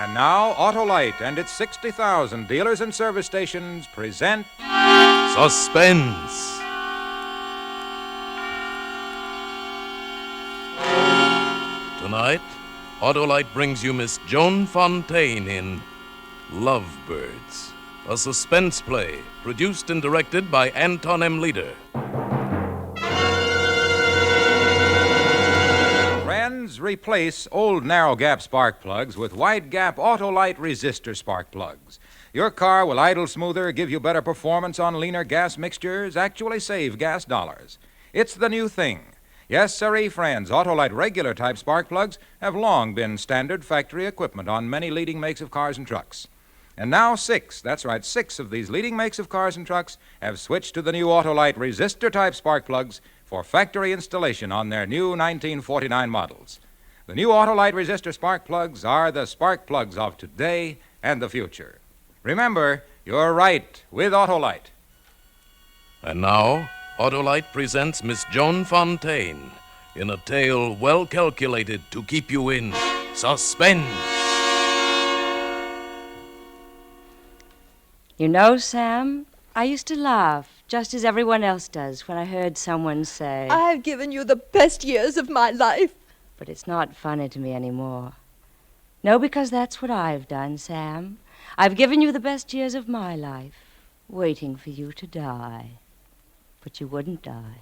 And now, Autolite and its 60,000 dealers and service stations present Suspense. Tonight, Autolite brings you Miss Joan Fontaine in Lovebirds, a suspense play produced and directed by Anton M. Leader. Friends, replace old narrow gap spark plugs with wide gap Autolite resistor spark plugs. Your car will idle smoother, give you better performance on leaner gas mixtures, actually save gas dollars. It's the new thing. Yes, sirree, friends, Autolite regular type spark plugs have long been standard factory equipment on many leading makes of cars and trucks. And now six of these leading makes of cars and trucks have switched to the new Autolite resistor type spark plugs for factory installation on their new 1949 models. The new Autolite resistor spark plugs are the spark plugs of today and the future. Remember, you're right with Autolite. And now, Autolite presents Miss Joan Fontaine in a tale well calculated to keep you in suspense. You know, Sam, I used to laugh, just as everyone else does, when I heard someone say, I've given you the best years of my life. But it's not funny to me anymore. No, because that's what I've done, Sam. I've given you the best years of my life, waiting for you to die. But you wouldn't die.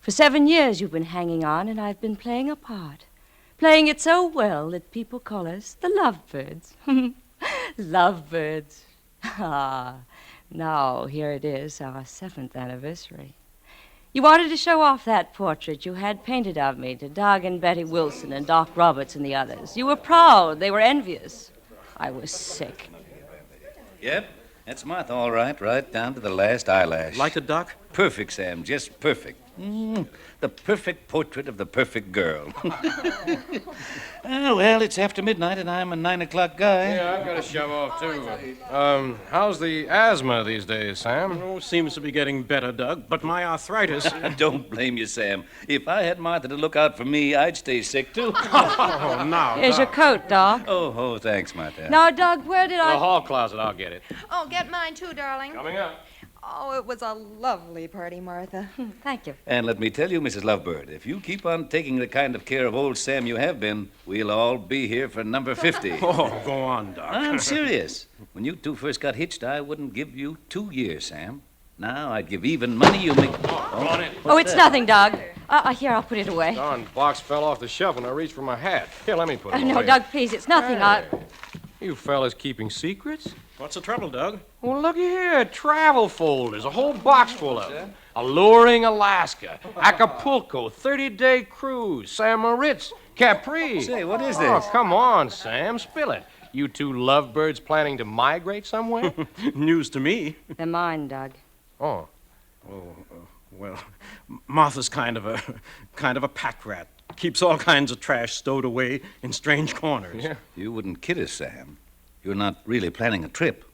For 7 years you've been hanging on, and I've been playing a part. Playing it so well that people call us the Lovebirds. Lovebirds. Ah, now here it is, our 7th anniversary. You wanted to show off that portrait you had painted of me to Doug and Betty Wilson and Doc Roberts and the others. You were proud. They were envious. I was sick. Yep, that's Martha, all right down to the last eyelash. Like it, Doc? Perfect, Sam, just perfect. The perfect portrait of the perfect girl. Well, it's after midnight, and I'm a 9 o'clock guy. Yeah, I've got to shove off, too. How's the asthma these days, Sam? Oh, seems to be getting better, Doug, but my arthritis... Don't blame you, Sam. If I had Martha to look out for me, I'd stay sick, too. Oh, now, Here's your coat, Doc. Oh, thanks, Martha. Now, Doug, where did The I... hall closet, I'll get it. Oh, get mine too, darling. Coming up. Oh, it was a lovely party, Martha. Thank you. And let me tell you, Mrs. Lovebird, if you keep on taking the kind of care of old Sam you have been, we'll all be here for number 50. Oh, go on, Doc. I'm serious. When you two first got hitched, I wouldn't give you 2 years, Sam. Now I'd give even money you make... Oh, it's nothing, Doug. Here, I'll put it away. Darn box fell off the shelf when I reached for my hat. Here, let me put it No, away. Doug, please, it's nothing. You fellas keeping secrets? What's the trouble, Doug? Well, looky here. Travel folders. A whole box full of them. Alluring Alaska. Acapulco. 30-day cruise. San Moritz. Capri. Say, what is Oh, this? come on, Sam. Spill it. You two lovebirds planning to migrate somewhere? News to me. They're mine, Doug. Oh. Well, Martha's kind of a pack rat. Keeps all kinds of trash stowed away in strange corners. Yeah. You wouldn't kid us, Sam. You're not really planning a trip.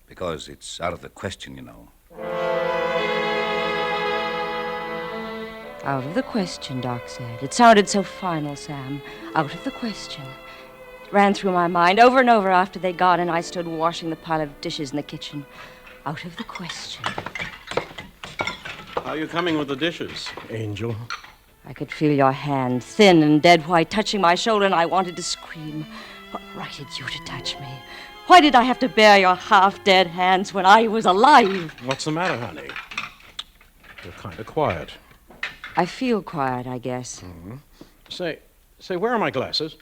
Because it's out of the question, you know. Out of the question, Doc said. It sounded so final, Sam. Out of the question. It ran through my mind over and over after they'd gone and I stood washing the pile of dishes in the kitchen. Out of the question. How are you coming with the dishes, Angel? I could feel your hand, thin and dead white, touching my shoulder, and I wanted to scream. What right had you to touch me? Why did I have to bear your half-dead hands when I was alive? What's the matter, honey? You're kind of quiet. I feel quiet, I guess. Say, where are my glasses?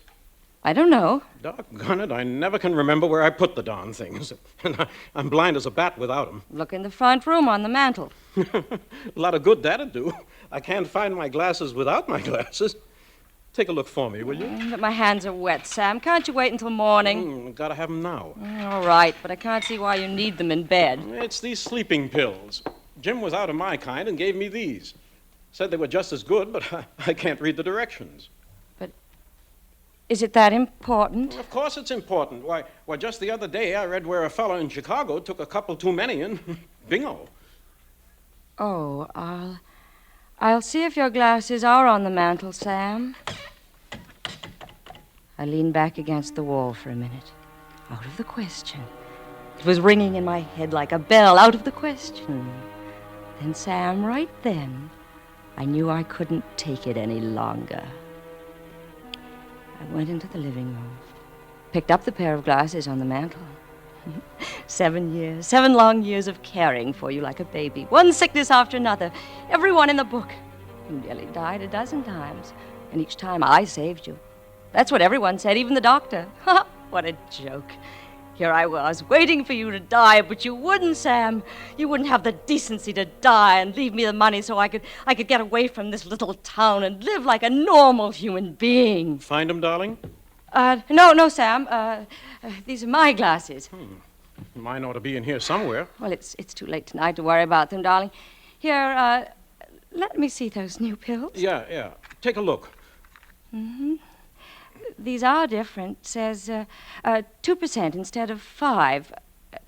I don't know. Doggone it, I never can remember where I put the darn things. And I'm blind as a bat without them. Look in the front room on the mantel. A lot of good that'd do. I can't find my glasses without my glasses. Take a look for me, will you? But my hands are wet, Sam. Can't you wait until morning? Gotta have them now. All right, but I can't see why you need them in bed. It's these sleeping pills. Jim was out of my kind and gave me these. Said they were just as good, but I can't read the directions. Is it that important? Of course it's important. Why, just the other day I read where a fellow in Chicago took a couple too many and bingo. Oh, I'll see if your glasses are on the mantel, Sam. I leaned back against the wall for a minute. Out of the question. It was ringing in my head like a bell. Out of the question. Then, Sam, right then, I knew I couldn't take it any longer. I went into the living room, picked up the pair of glasses on the mantel. 7 years, 7 long years of caring for you like a baby. One sickness after another. Every one in the book. You nearly died a dozen times. And each time I saved you. That's what everyone said, even the doctor. What a joke. Here I was, waiting for you to die, but you wouldn't, Sam. You wouldn't have the decency to die and leave me the money so I could get away from this little town and live like a normal human being. Find him, darling? No, Sam. These are my glasses. Mine ought to be in here somewhere. Well, it's too late tonight to worry about them, darling. Here, let me see those new pills. Yeah. Take a look. These are different. Says 2% instead of 5.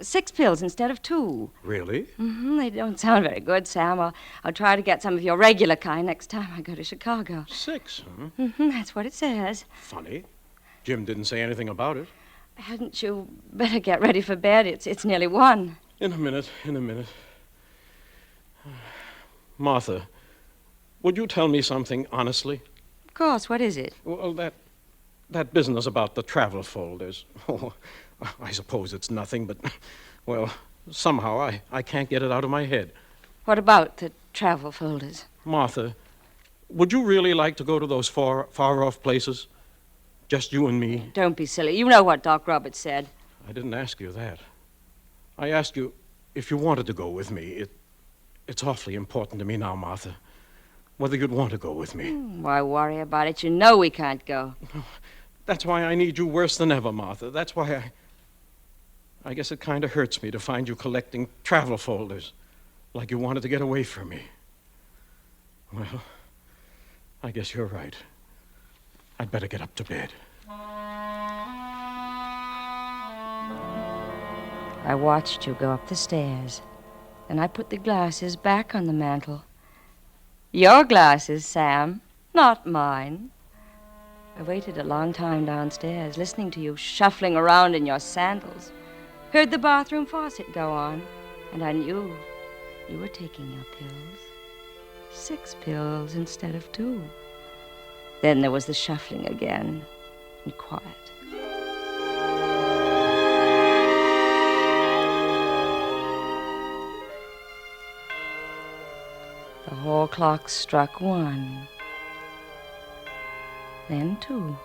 6 pills instead of 2. Really? They don't sound very good, Sam. I'll try to get some of your regular kind next time I go to Chicago. 6, huh? That's what it says. Funny. Jim didn't say anything about it. Hadn't you better get ready for bed? It's nearly 1. In a minute. Martha, would you tell me something honestly? Of course. What is it? Well, that business about the travel folders. Oh, I suppose it's nothing, but, well, somehow I can't get it out of my head. What about the travel folders? Martha, would you really like to go to those far-off places? Just you and me? Don't be silly. You know what Doc Roberts said. I didn't ask you that. I asked you if you wanted to go with me. It's awfully important to me now, Martha, whether you'd want to go with me. Why worry about it? You know we can't go. That's why I need you worse than ever, Martha. That's why I guess it kind of hurts me to find you collecting travel folders, like you wanted to get away from me. Well, I guess you're right. I'd better get up to bed. I watched you go up the stairs. Then I put the glasses back on the mantel. Your glasses, Sam, not mine. I waited a long time downstairs, listening to you shuffling around in your sandals. Heard the bathroom faucet go on, and I knew you were taking your pills. 6 pills instead of 2. Then there was the shuffling again, and quiet. The hall clock struck 1. Then 2.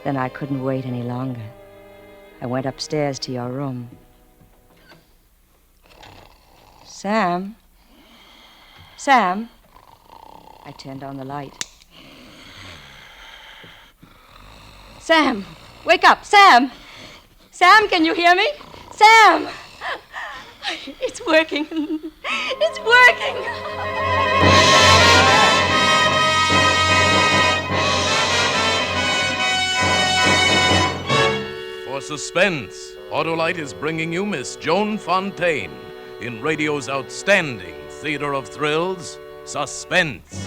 Then I couldn't wait any longer. I went upstairs to your room. Sam? I turned on the light. Sam! Wake up! Sam! Sam, can you hear me? Sam! It's working. It's working! For suspense, Autolite is bringing you Miss Joan Fontaine in radio's outstanding theater of thrills, Suspense.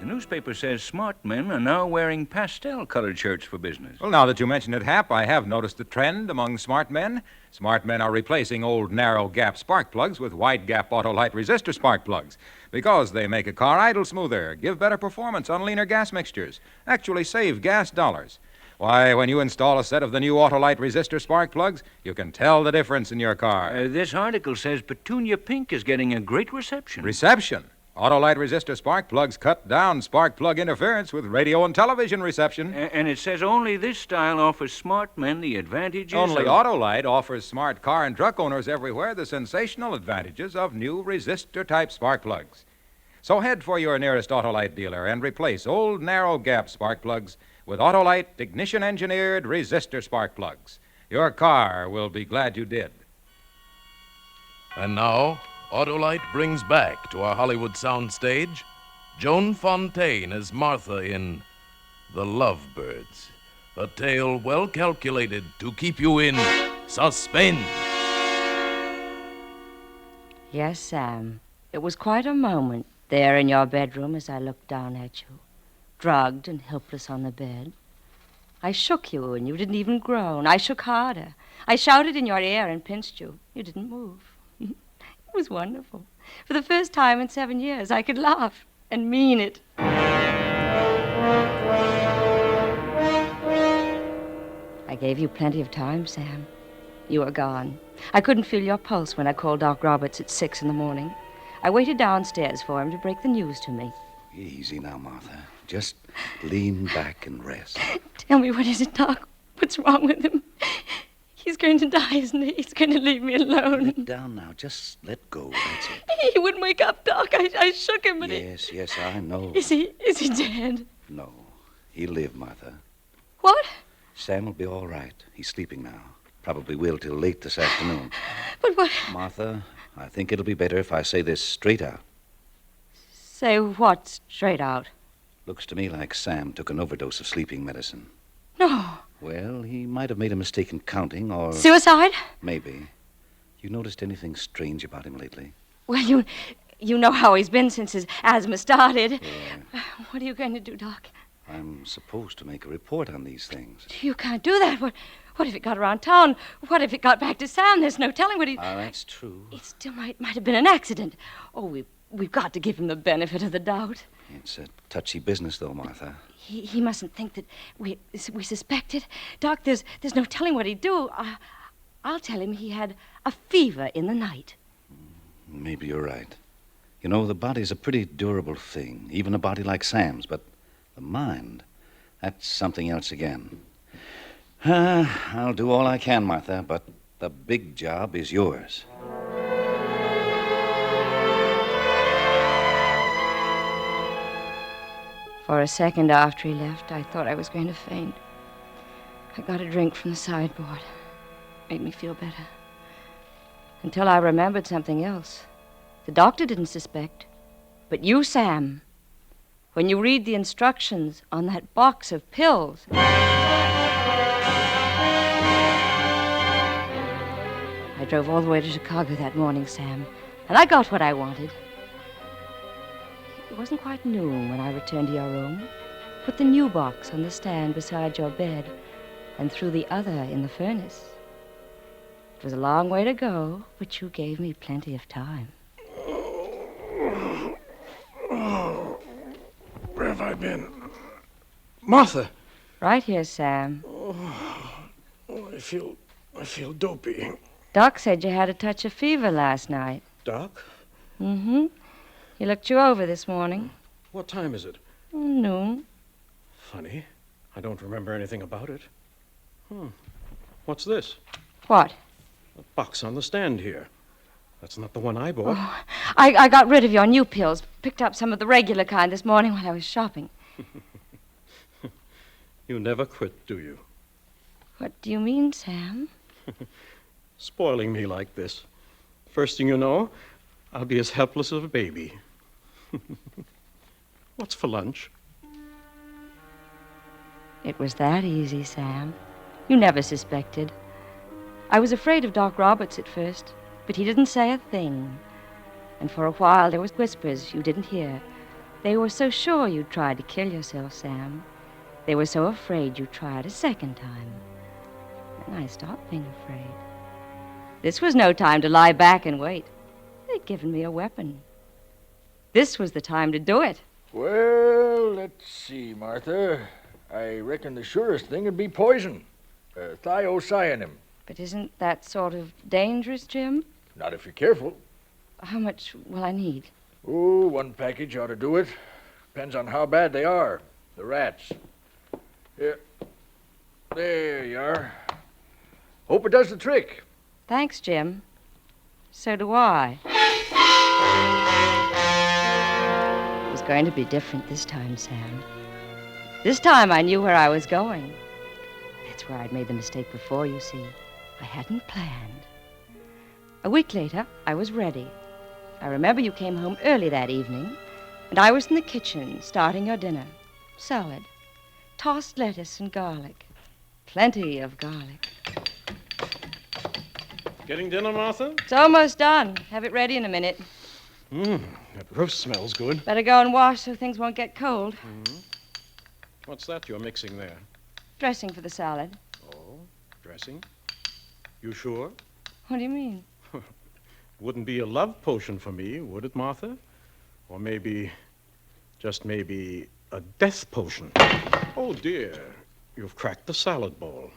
The newspaper says smart men are now wearing pastel-colored shirts for business. Well, now that you mention it, Hap, I have noticed a trend among smart men. Smart men are replacing old narrow-gap spark plugs with wide-gap Autolite resistor spark plugs because they make a car idle smoother, give better performance on leaner gas mixtures, actually save gas dollars. Why, when you install a set of the new Autolite resistor spark plugs, you can tell the difference in your car. This article says Petunia Pink is getting a great reception. Reception? Autolite resistor spark plugs cut down spark plug interference with radio and television reception. And it says only this style offers smart men the advantages Only of... Autolite offers smart car and truck owners everywhere the sensational advantages of new resistor-type spark plugs. So head for your nearest Autolite dealer and replace old narrow-gap spark plugs with Autolite ignition-engineered resistor spark plugs. Your car will be glad you did. And now, Autolite brings back to our Hollywood soundstage Joan Fontaine as Martha in The Lovebirds, a tale well calculated to keep you in suspense. Yes, Sam. It was quite a moment there in your bedroom as I looked down at you, drugged and helpless on the bed. I shook you, and you didn't even groan. I shook harder. I shouted in your ear and pinched you. You didn't move. It was wonderful. For the first time in 7 years, I could laugh and mean it. I gave you plenty of time, Sam. You were gone. I couldn't feel your pulse when I called Doc Roberts at 6 in the morning. I waited downstairs for him to break the news to me. Easy now, Martha. Just lean back and rest. Tell me, what is it, Doc? What's wrong with him? He's going to die, isn't he? He's going to leave me alone. Let down now. Just let go. That's it. He wouldn't wake up, Doc. I shook him, but Yes, I know. Is he dead? No. He'll live, Martha. What? Sam will be all right. He's sleeping now. Probably will till late this afternoon. But what? Martha, I think it'll be better if I say this straight out. Say what straight out? Looks to me like Sam took an overdose of sleeping medicine. No. Well, he might have made a mistake in counting, or... Suicide? Maybe. You noticed anything strange about him lately? Well, you know how he's been since his asthma started. Yeah. What are you going to do, Doc? I'm supposed to make a report on these things. You can't do that. What if it got around town? What if it got back to Sam? There's no telling what he... That's true. It still might have been an accident. Oh, we've got to give him the benefit of the doubt. It's a touchy business, though, Martha. He mustn't think that we suspect it. Doc, there's no telling what he'd do. I'll tell him he had a fever in the night. Maybe you're right. You know, the body's a pretty durable thing, even a body like Sam's, but the mind, that's something else again. I'll do all I can, Martha, but the big job is yours. For a second after he left, I thought I was going to faint. I got a drink from the sideboard. Made me feel better. Until I remembered something else. The doctor didn't suspect. But you, Sam, when you read the instructions on that box of pills... I drove all the way to Chicago that morning, Sam, and I got what I wanted. It wasn't quite noon when I returned to your room, put the new box on the stand beside your bed, and threw the other in the furnace. It was a long way to go, but you gave me plenty of time. Where have I been? Martha! Right here, Sam. I feel dopey. Doc said you had a touch of fever last night. Doc? Mm-hmm. He looked you over this morning. What time is it? Noon. Funny. I don't remember anything about it. What's this? What? A box on the stand here. That's not the one I bought. Oh, I got rid of your new pills. Picked up some of the regular kind this morning while I was shopping. You never quit, do you? What do you mean, Sam? Spoiling me like this. First thing you know, I'll be as helpless as a baby. What's for lunch? It was that easy, Sam. You never suspected. I was afraid of Doc Roberts at first, but he didn't say a thing. And for a while there was whispers you didn't hear. They were so sure you'd tried to kill yourself, Sam. They were so afraid you'd try it a second time. And I stopped being afraid. This was no time to lie back and wait. They'd given me a weapon. This was the time to do it. Well, let's see, Martha. I reckon the surest thing would be poison. Thiocyanin. But isn't that sort of dangerous, Jim? Not if you're careful. How much will I need? Oh, one package ought to do it. Depends on how bad they are. The rats. Here. There you are. Hope it does the trick. Thanks, Jim. So do I. It was going to be different this time, Sam. This time I knew where I was going. That's where I'd made the mistake before, you see. I hadn't planned. A week later, I was ready. I remember you came home early that evening, and I was in the kitchen starting your dinner. Salad, tossed lettuce and garlic. Plenty of garlic. Getting dinner, Martha? It's almost done. Have it ready in a minute. That roast smells good. Better go and wash so things won't get cold. What's that you're mixing there? Dressing for the salad. Oh, dressing? You sure? What do you mean? Wouldn't be a love potion for me, would it, Martha? Or maybe, just maybe, a death potion. Oh, dear. You've cracked the salad bowl.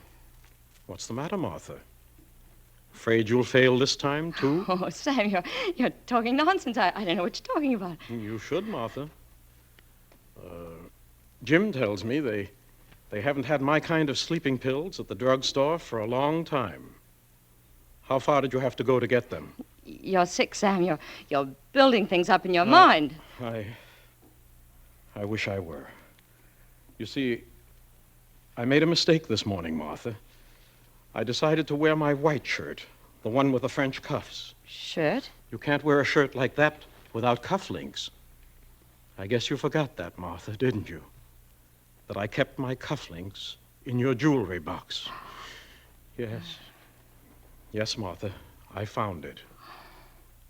What's the matter, Martha? Afraid you'll fail this time, too? Oh, Sam, you're talking nonsense. I don't know what you're talking about. You should, Martha. Jim tells me they haven't had my kind of sleeping pills at the drugstore for a long time. How far did you have to go to get them? You're sick, Sam. You're building things up in your mind. I wish I were. You see, I made a mistake this morning, Martha. I decided to wear my white shirt, the one with the French cuffs. Shirt? You can't wear a shirt like that without cufflinks. I guess you forgot that, Martha, didn't you? That I kept my cufflinks in your jewelry box. Yes. Yes, Martha, I found it.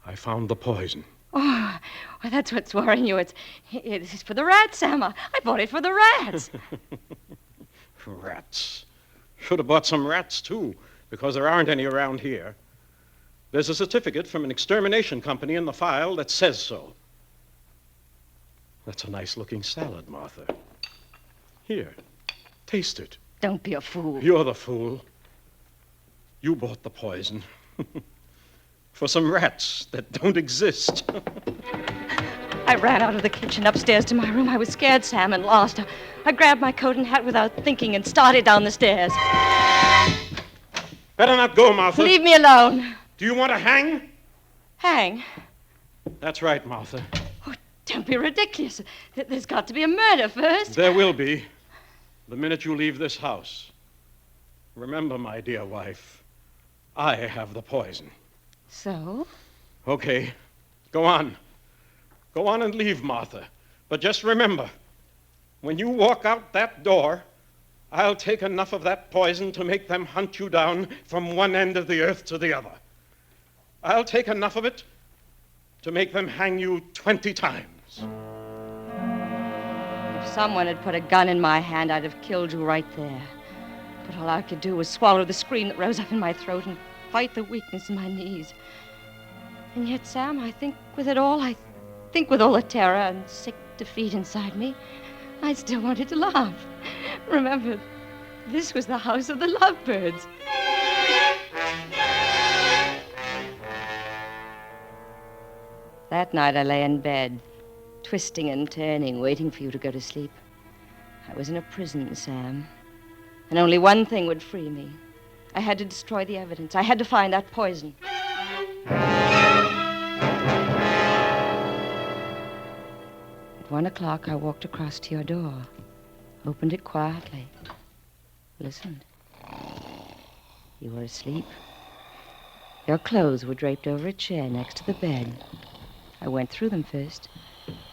I found the poison. Oh, well, that's what's worrying you. It's for the rats, Sam. I bought it for the rats. Rats. Should have bought some rats, too, because there aren't any around here. There's a certificate from an extermination company in the file that says so. That's a nice-looking salad, Martha. Here, taste it. Don't be a fool. You're the fool. You bought the poison. For some rats that don't exist. I ran out of the kitchen upstairs to my room. I was scared, Sam, and lost. I grabbed my coat and hat without thinking and started down the stairs. Better not go, Martha. Leave me alone. Do you want to hang? Hang? That's right, Martha. Oh, don't be ridiculous. There's got to be a murder first. There will be. The minute you leave this house. Remember, my dear wife, I have the poison. So? Okay. Go on. Go on and leave, Martha. But just remember, when you walk out that door, I'll take enough of that poison to make them hunt you down from one end of the earth to the other. I'll take enough of it to make them hang you 20 times. If someone had put a gun in my hand, I'd have killed you right there. But all I could do was swallow the scream that rose up in my throat and fight the weakness in my knees. And yet, Sam, I think with it all, with all the terror and sick defeat inside me, I still wanted to laugh. Remember, this was the house of the Lovebirds. That night I lay in bed, twisting and turning, waiting for you to go to sleep. I was in a prison, Sam, and only one thing would free me. I had to destroy the evidence. I had to find that poison. At 1 o'clock, I walked across to your door, opened it quietly, listened. You were asleep. Your clothes were draped over a chair next to the bed. I went through them first,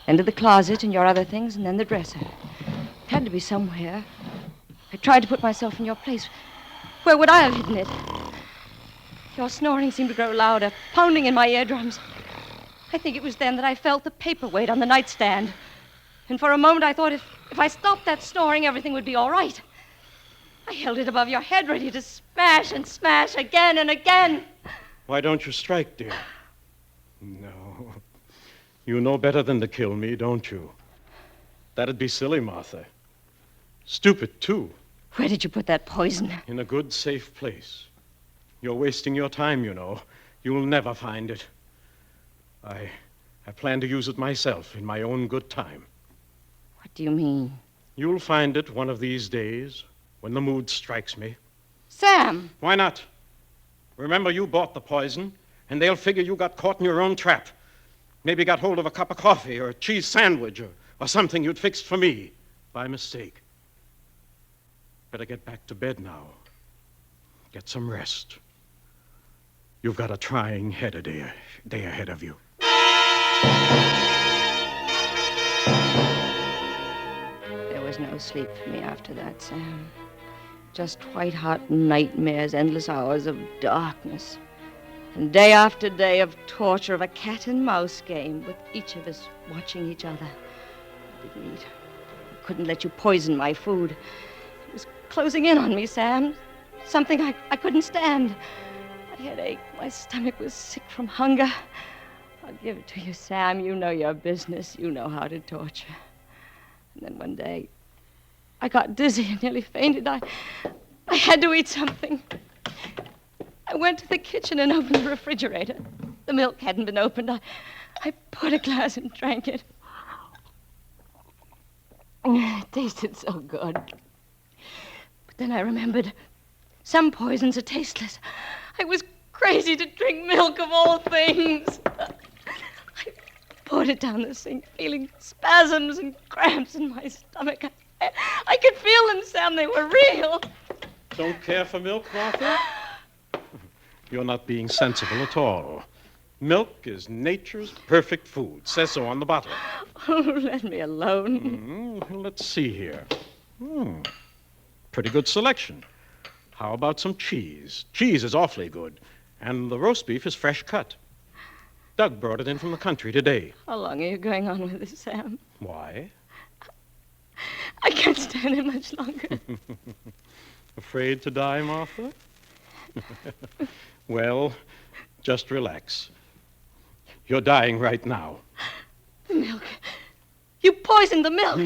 then to the closet and your other things, and then the dresser. It had to be somewhere. I tried to put myself in your place. Where would I have hidden it? Your snoring seemed to grow louder, pounding in my eardrums. I think it was then that I felt the paperweight on the nightstand. And for a moment I thought if I stopped that snoring, everything would be all right. I held it above your head, ready to smash and smash again and again. Why don't you strike, dear? No. You know better than to kill me, don't you? That'd be silly, Martha. Stupid, too. Where did you put that poison? In a good, safe place. You're wasting your time, you know. You'll never find it. I plan to use it myself in my own good time. What do you mean? You'll find it one of these days when the mood strikes me. Sam! Why not? Remember, you bought the poison, and they'll figure you got caught in your own trap. Maybe got hold of a cup of coffee or a cheese sandwich or something you'd fixed for me by mistake. Better get back to bed now. Get some rest. You've got a trying day ahead of you. There was no sleep for me after that, Sam. Just white-hot nightmares, endless hours of darkness. And day after day of torture, of a cat and mouse game, with each of us watching each other. I didn't eat. I couldn't let you poison my food. It was closing in on me, Sam. Something I couldn't stand. My head ached. My stomach was sick from hunger. I'll give it to you, Sam. You know your business. You know how to torture. And then one day, I got dizzy and nearly fainted. I had to eat something. I went to the kitchen and opened the refrigerator. The milk hadn't been opened. I poured a glass and drank it. It tasted so good. But then I remembered some poisons are tasteless. I was crazy to drink milk of all things. I poured it down the sink, feeling spasms and cramps in my stomach. I could feel them, Sam. They were real. Don't care for milk, Martha? You're not being sensible at all. Milk is nature's perfect food. Says so on the bottle. Oh, let me alone. Let's see here. Pretty good selection. How about some cheese? Cheese is awfully good. And the roast beef is fresh cut. Doug brought it in from the country today. How long are you going on with this, Sam? Why? I can't stand it much longer. Afraid to die, Martha? Well, just relax. You're dying right now. The milk. You poisoned the milk.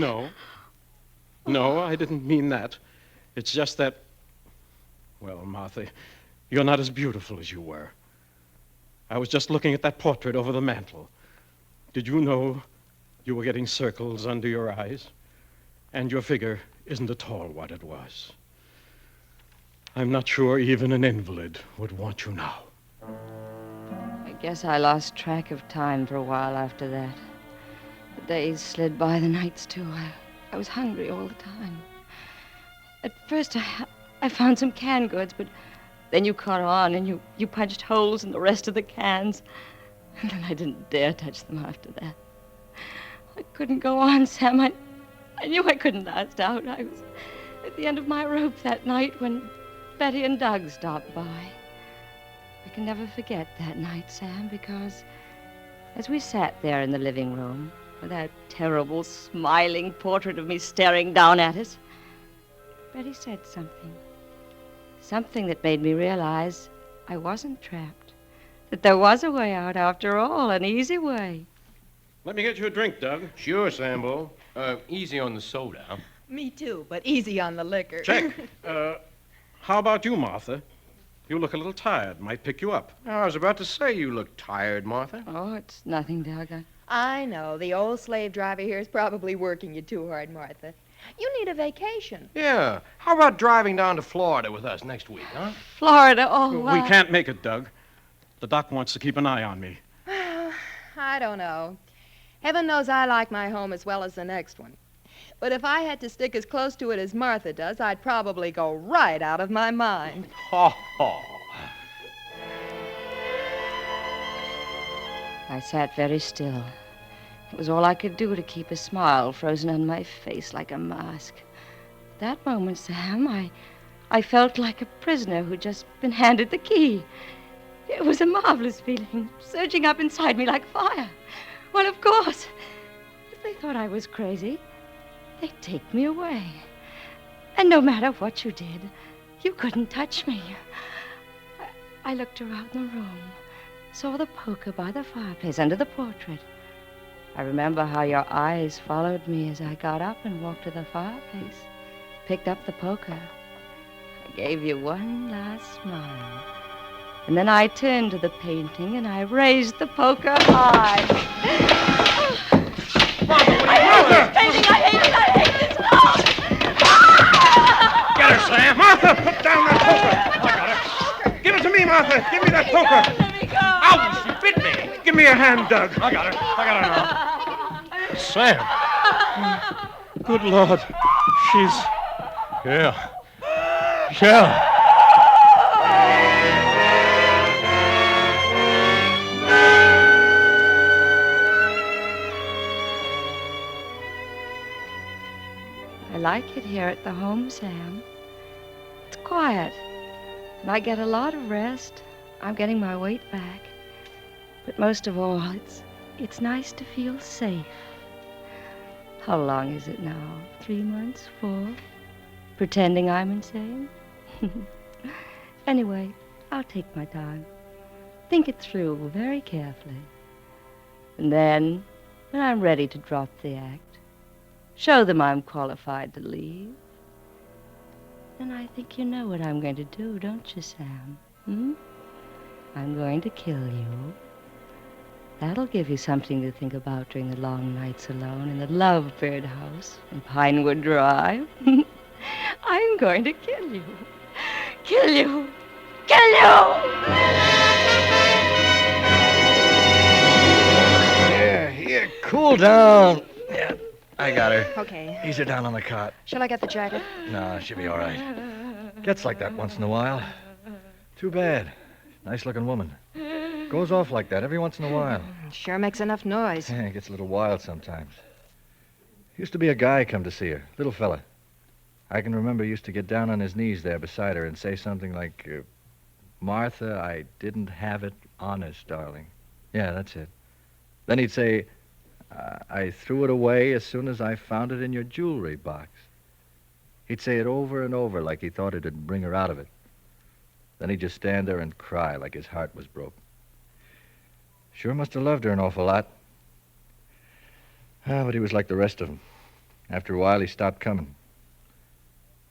No, I didn't mean that. It's just that, well, Martha, you're not as beautiful as you were. I was just looking at that portrait over the mantel. Did you know you were getting circles under your eyes? And your figure isn't at all what it was. I'm not sure even an invalid would want you now. I guess I lost track of time for a while after that. The days slid by, the nights too. I was hungry all the time. At first, I found some canned goods, but then you caught on and you punched holes in the rest of the cans. And then I didn't dare touch them after that. I couldn't go on, Sam. I knew I couldn't last out. I was at the end of my rope that night when Betty and Doug stopped by. I can never forget that night, Sam, because as we sat there in the living room with that terrible, smiling portrait of me staring down at us, Betty said something. Something that made me realize I wasn't trapped. That there was a way out after all, an easy way. Let me get you a drink, Doug. Sure, Sambo. Easy on the soda. Huh? Me too, but easy on the liquor. Check. How about you, Martha? You look a little tired. Might pick you up. I was about to say you look tired, Martha. Oh, it's nothing, Doug. I know. The old slave driver here is probably working you too hard, Martha. You need a vacation. Yeah. How about driving down to Florida with us next week, huh? Florida, oh, We can't make it, Doug. The doc wants to keep an eye on me. I don't know. Heaven knows I like my home as well as the next one. But if I had to stick as close to it as Martha does, I'd probably go right out of my mind. Ha ha. I sat very still. It was all I could do to keep a smile frozen on my face like a mask. That moment, Sam, I felt like a prisoner who'd just been handed the key. It was a marvelous feeling, surging up inside me like fire. Well, of course, if they thought I was crazy, they'd take me away. And no matter what you did, you couldn't touch me. I looked around the room, saw the poker by the fireplace under the portrait. I remember how your eyes followed me as I got up and walked to the fireplace, picked up the poker. I gave you one last smile. And then I turned to the painting and I raised the poker high. I hate this painting! I hate this! Get her, Sam! Martha, put down that poker! I got her. Give it to me, Martha! Give me that poker! Let me go! Ouch! She bit me! Give me a hand, Doug. I got her now. Sam. Good Lord. She's... Yeah. Yeah. I like it here at the home, Sam. It's quiet, and I get a lot of rest. I'm getting my weight back. But most of all, it's nice to feel safe. How long is it now? 3 months? 4? Pretending I'm insane? Anyway, I'll take my time. Think it through very carefully. And then, when I'm ready to drop the act, show them I'm qualified to leave. Then I think you know what I'm going to do, don't you, Sam? I'm going to kill you. That'll give you something to think about during the long nights alone in the Lovebird house in Pinewood Drive. I'm going to kill you. Kill you. Kill you! Here, cool down. Yeah, I got her. Okay. Ease her down on the cot. Shall I get the jacket? No, she'll be all right. Gets like that once in a while. Too bad. Nice-looking woman. Goes off like that every once in a while. Sure makes enough noise. Yeah, gets a little wild sometimes. Used to be a guy come to see her, little fella. I can remember he used to get down on his knees there beside her and say something like, Martha, I didn't have it honest, darling. Yeah, that's it. Then he'd say, I threw it away as soon as I found it in your jewelry box. He'd say it over and over like he thought it'd bring her out of it. Then he'd just stand there and cry like his heart was broke. Sure must have loved her an awful lot. But he was like the rest of them. After a while, he stopped coming.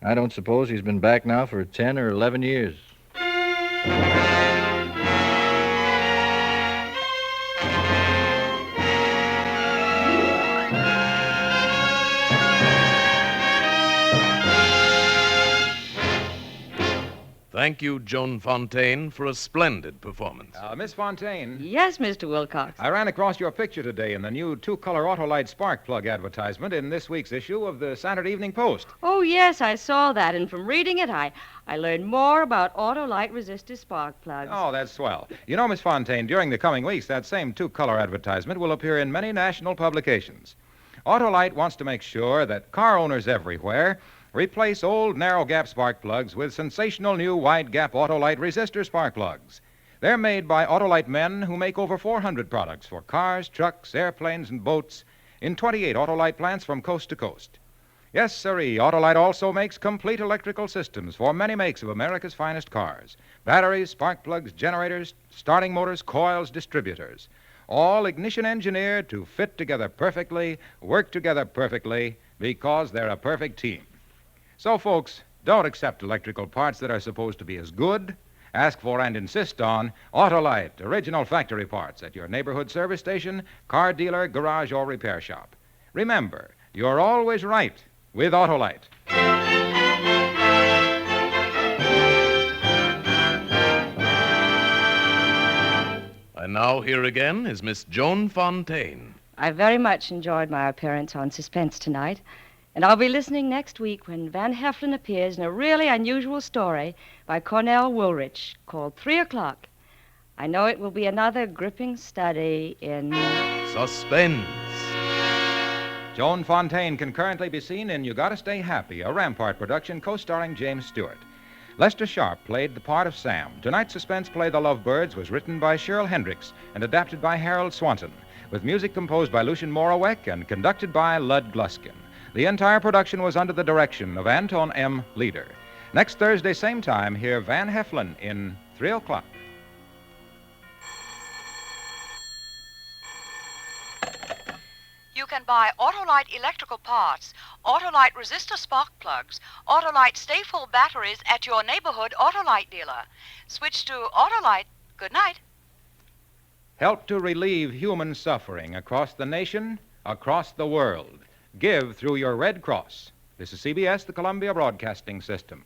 I don't suppose he's been back now for 10 or 11 years. Thank you, Joan Fontaine, for a splendid performance. Miss Fontaine. Yes, Mr. Wilcox. I ran across your picture today in the new two-color Autolite spark plug advertisement in this week's issue of the Saturday Evening Post. Oh, yes, I saw that, and from reading it, I learned more about Autolite resistor spark plugs. Oh, that's swell. You know, Miss Fontaine, during the coming weeks, that same two-color advertisement will appear in many national publications. Autolite wants to make sure that car owners everywhere replace old narrow-gap spark plugs with sensational new wide-gap Autolite resistor spark plugs. They're made by Autolite men who make over 400 products for cars, trucks, airplanes, and boats in 28 Autolite plants from coast to coast. Yes, sirree, Autolite also makes complete electrical systems for many makes of America's finest cars. Batteries, spark plugs, generators, starting motors, coils, distributors. All ignition engineered to fit together perfectly, work together perfectly, because they're a perfect team. So, folks, don't accept electrical parts that are supposed to be as good. Ask for and insist on Autolite, original factory parts at your neighborhood service station, car dealer, garage, or repair shop. Remember, you're always right with Autolite. And now here again is Miss Joan Fontaine. I very much enjoyed my appearance on Suspense tonight. And I'll be listening next week when Van Heflin appears in a really unusual story by Cornell Woolrich called 3 O'Clock. I know it will be another gripping study in Suspense. Joan Fontaine can currently be seen in You Gotta Stay Happy, a Rampart production co-starring James Stewart. Lester Sharp played the part of Sam. Tonight's suspense play, The Lovebirds, was written by Cheryl Hendricks and adapted by Harold Swanson, with music composed by Lucien Moraweck and conducted by Lud Gluskin. The entire production was under the direction of Anton M. Leader. Next Thursday, same time, hear Van Heflin in 3 O'Clock. You can buy Autolite electrical parts, Autolite resistor spark plugs, Autolite stay-full batteries at your neighborhood Autolite dealer. Switch to Autolite. Good night. Help to relieve human suffering across the nation, across the world. Give through your Red Cross. This is CBS, the Columbia Broadcasting System.